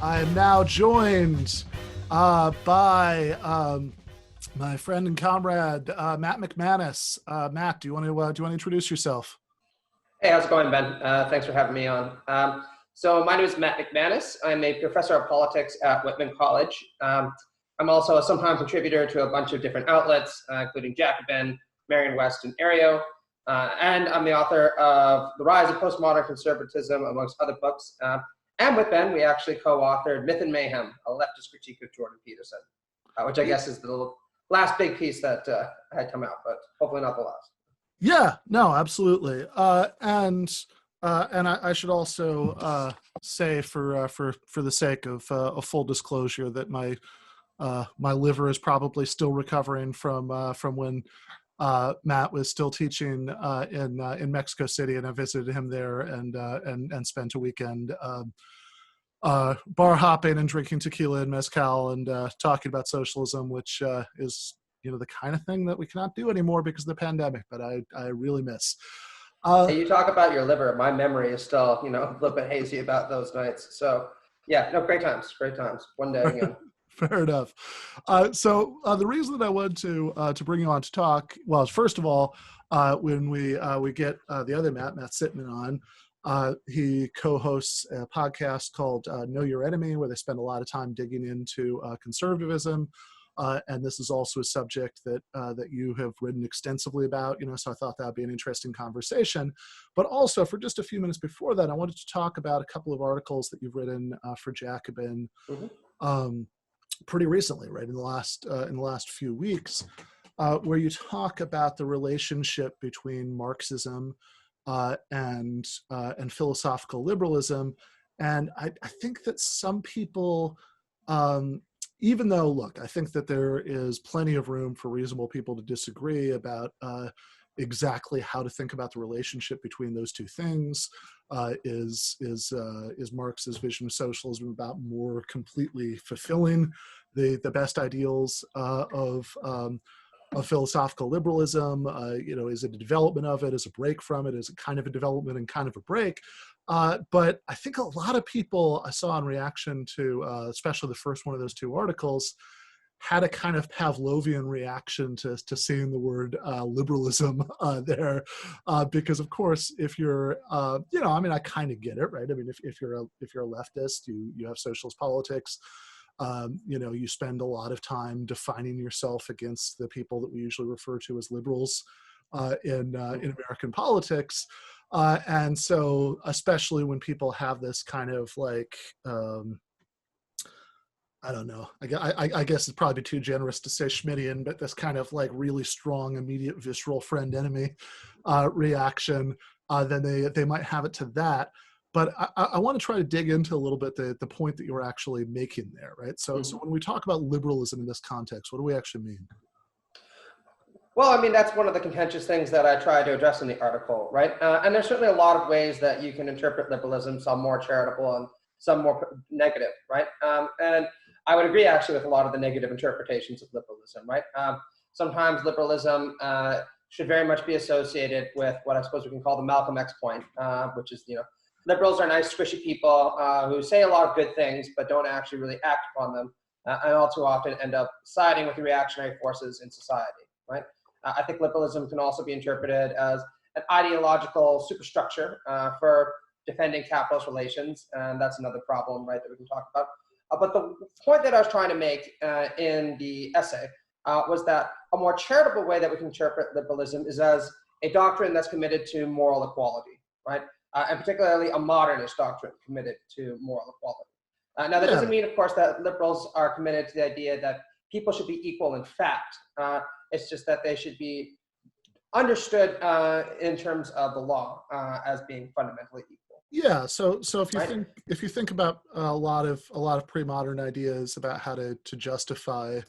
I am now joined by my friend and comrade Matt McManus. Matt, do you want to introduce yourself? Hey, how's it going, Ben? Thanks for having me on. So my name is Matt McManus. I'm a professor of politics at Whitman College. I'm also a sometime contributor to a bunch of different outlets, including Jacobin, Marion West, and Aereo. And I'm the author of The Rise of Postmodern Conservatism, amongst other books. And with Ben, we actually co-authored Myth and Mayhem, a leftist critique of Jordan Peterson, which I guess is the last big piece that had come out, but hopefully not the last. Yeah, no, absolutely. And I should also say, for the sake of a full disclosure, that my liver is probably still recovering from when Matt was still teaching in Mexico City, and I visited him there and spent a weekend bar hopping and drinking tequila and mezcal and talking about socialism, which is the kind of thing that we cannot do anymore because of the pandemic, but I really miss. Hey, you talk about your liver. My memory is still, a little bit hazy about those nights. So yeah, no, great times. One day again. Fair enough. So the reason that I wanted to bring you on to talk, well, is first of all, when we get the other Matt Sitman on, he co-hosts a podcast called Know Your Enemy, where they spend a lot of time digging into conservatism. And this is also a subject that you have written extensively about, so I thought that would be an interesting conversation. But also, for just a few minutes before that, I wanted to talk about a couple of articles that you've written for Jacobin pretty recently, right, in the last few weeks, where you talk about the relationship between Marxism and philosophical liberalism. And I think that some people, even though, look, I think that there is plenty of room for reasonable people to disagree about exactly how to think about the relationship between those two things. Is Marx's vision of socialism about more completely fulfilling the best ideals of philosophical liberalism? Is it a development of it? Is it a break from it? Is it kind of a development and kind of a break? But I think a lot of people I saw in reaction to, especially the first one of those two articles, had a kind of Pavlovian reaction to seeing the word liberalism there, because of course, if you're, I kind of get it, right? I mean, if you're a leftist, you have socialist politics. You spend a lot of time defining yourself against the people that we usually refer to as liberals in American politics. And so, especially when people have this kind of like, I don't know, I guess it's probably too generous to say Schmittian, but this kind of like really strong, immediate, visceral friend-enemy reaction, then they might have it to that. But I want to try to dig into a little bit the point that you were actually making there, right? So when we talk about liberalism in this context, what do we actually mean? Well, I mean, that's one of the contentious things that I try to address in the article, right? And there's certainly a lot of ways that you can interpret liberalism, some more charitable and some more negative, right? And I would agree actually with a lot of the negative interpretations of liberalism, right? Sometimes liberalism should very much be associated with what I suppose we can call the Malcolm X point, which is, liberals are nice, squishy people who say a lot of good things, but don't actually really act upon them, and all too often end up siding with the reactionary forces in society, right? I think liberalism can also be interpreted as an ideological superstructure for defending capitalist relations, and that's another problem, right, that we can talk about. But the point that I was trying to make in the essay was that a more charitable way that we can interpret liberalism is as a doctrine that's committed to moral equality, right? And particularly a modernist doctrine committed to moral equality. Now, that doesn't mean, of course, that liberals are committed to the idea that people should be equal in fact. It's just that they should be understood in terms of the law as being fundamentally equal. Yeah. So if you think about a lot of pre-modern ideas about how to justify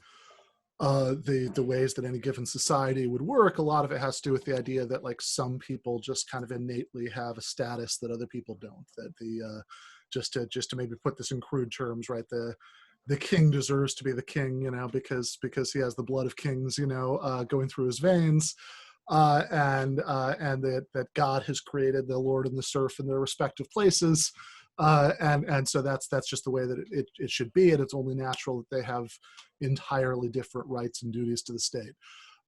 the ways that any given society would work, a lot of it has to do with the idea that like some people just kind of innately have a status that other people don't. That the just to maybe put this in crude terms, right? The king deserves to be the king, because he has the blood of kings, going through his veins. And that God has created the Lord and the serf in their respective places, And so that's just the way that it should be, and it's only natural that they have entirely different rights and duties to the state.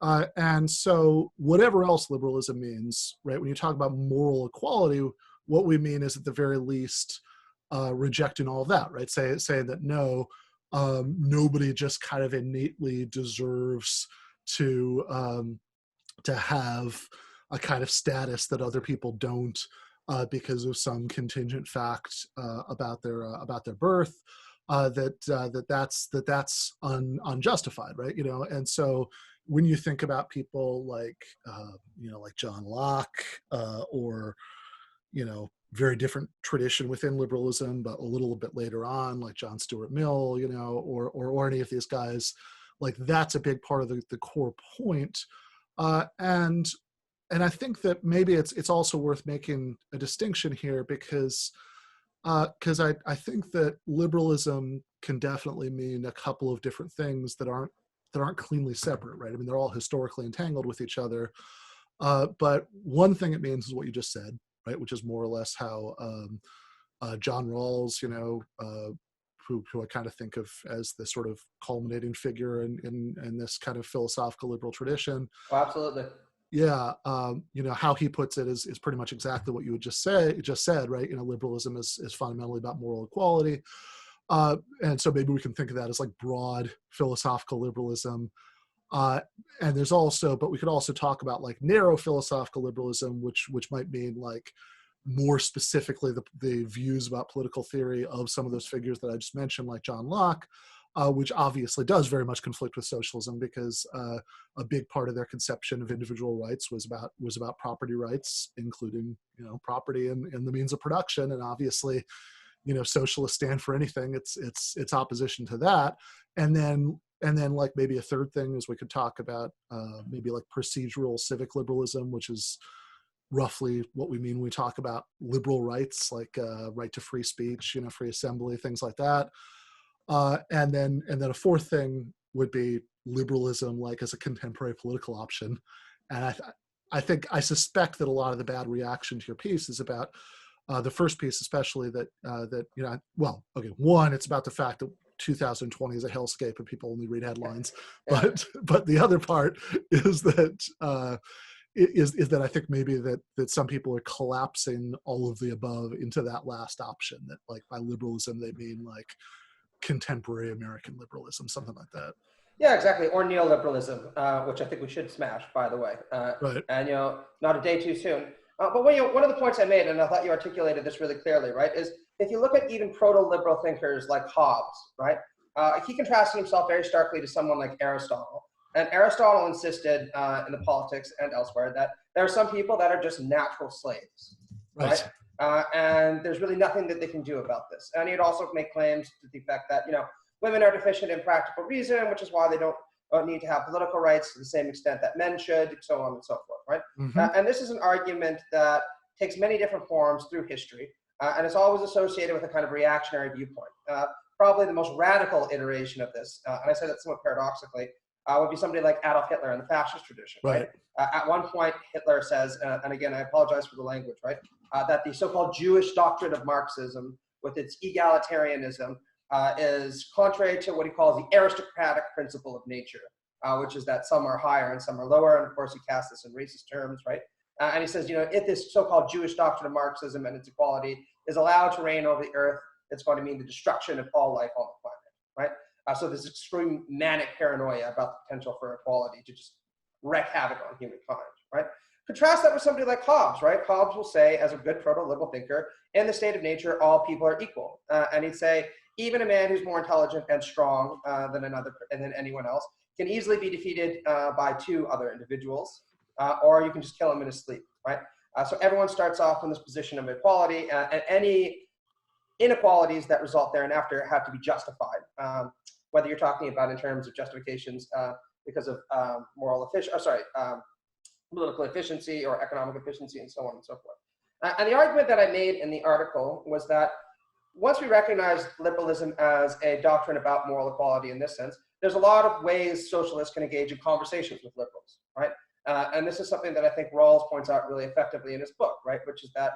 And so whatever else liberalism means, right, when you talk about moral equality, what we mean is at the very least rejecting all of that, right? Saying that no, nobody just kind of innately deserves to have a kind of status that other people don't because of some contingent fact about their birth. That's unjustified, right? And so when you think about people like like John Locke or very different tradition within liberalism, but a little bit later on, like John Stuart Mill, or any of these guys, like that's a big part of the core point. And I think that maybe it's also worth making a distinction here because I think that liberalism can definitely mean a couple of different things that aren't cleanly separate, right? I mean, they're all historically entangled with each other. But one thing it means is what you just said, right? Which is more or less how John Rawls, who I kind of think of as the sort of culminating figure in this kind of philosophical liberal tradition. Oh, absolutely. Yeah, how he puts it is pretty much exactly what you would just said, right? Liberalism is fundamentally about moral equality, and so maybe we can think of that as like broad philosophical liberalism. And there's also, but we could also talk about like narrow philosophical liberalism, which might mean like more specifically the views about political theory of some of those figures that I just mentioned, like John Locke, which obviously does very much conflict with socialism because a big part of their conception of individual rights was about property rights, including property and the means of production. And obviously, socialists stand for anything. It's opposition to that. And then like maybe a third thing is we could talk about maybe like procedural civic liberalism, which is roughly what we mean when we talk about liberal rights, like right to free speech, free assembly, things like that. And then a fourth thing would be liberalism, like as a contemporary political option. And I suspect that a lot of the bad reaction to your piece is about the first piece, especially one, it's about the fact that 2020 is a hellscape and people only read headlines. Yeah. But the other part is that is that I think maybe that some people are collapsing all of the above into that last option, that like by liberalism they mean like contemporary American liberalism, something like that. Yeah, exactly. Or neoliberalism, which I think we should smash, by the way. Right. And not a day too soon. But one of the points I made, and I thought you articulated this really clearly, right, is if you look at even proto-liberal thinkers like Hobbes, right, he contrasted himself very starkly to someone like Aristotle. And Aristotle insisted in the Politics and elsewhere that there are some people that are just natural slaves, right? And there's really nothing that they can do about this. And he'd also make claims to the effect that, women are deficient in practical reason, which is why they don't need to have political rights to the same extent that men should, so on and so forth, right? Mm-hmm. And this is an argument that takes many different forms through history, and it's always associated with a kind of reactionary viewpoint. Probably the most radical iteration of this, and I say that somewhat paradoxically, would be somebody like Adolf Hitler in the fascist tradition, right? At one point, Hitler says, and again, I apologize for the language, right, that the so-called Jewish doctrine of Marxism, with its egalitarianism, is contrary to what he calls the aristocratic principle of nature, which is that some are higher and some are lower, and of course he casts this in racist terms, right? And he says, if this so-called Jewish doctrine of Marxism and its equality is allowed to reign over the earth, it's going to mean the destruction of all life on the planet, right? So there's extreme manic paranoia about the potential for equality to just wreak havoc on humankind, right? Contrast that with somebody like Hobbes, right? Hobbes will say, as a good proto-liberal thinker, in the state of nature, all people are equal. And he'd say, even a man who's more intelligent and strong than anyone else can easily be defeated by two other individuals, or you can just kill him in his sleep, right? So everyone starts off in this position of equality, and any inequalities that result thereafter have to be justified, whether you're talking about in terms of justifications because of political efficiency or economic efficiency and so on and so forth. And the argument that I made in the article was that once we recognize liberalism as a doctrine about moral equality in this sense, there's a lot of ways socialists can engage in conversations with liberals, right? And this is something that I think Rawls points out really effectively in his book, right? Which is that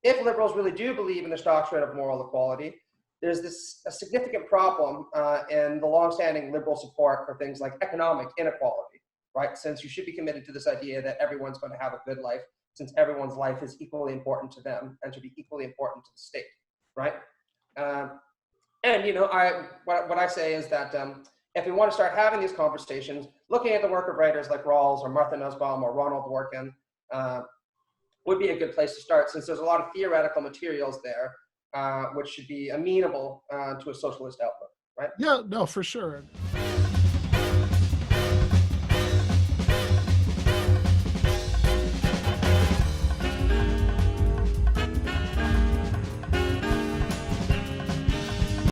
if liberals really do believe in this doctrine of moral equality, there's a significant problem in the longstanding liberal support for things like economic inequality, right? Since you should be committed to this idea that everyone's going to have a good life, since everyone's life is equally important to them and should be equally important to the state, right? And what I say is that if we want to start having these conversations, looking at the work of writers like Rawls or Martha Nussbaum or Ronald Dworkin would be a good place to start, since there's a lot of theoretical materials there which should be amenable to a socialist outlook, right? Yeah, no, for sure.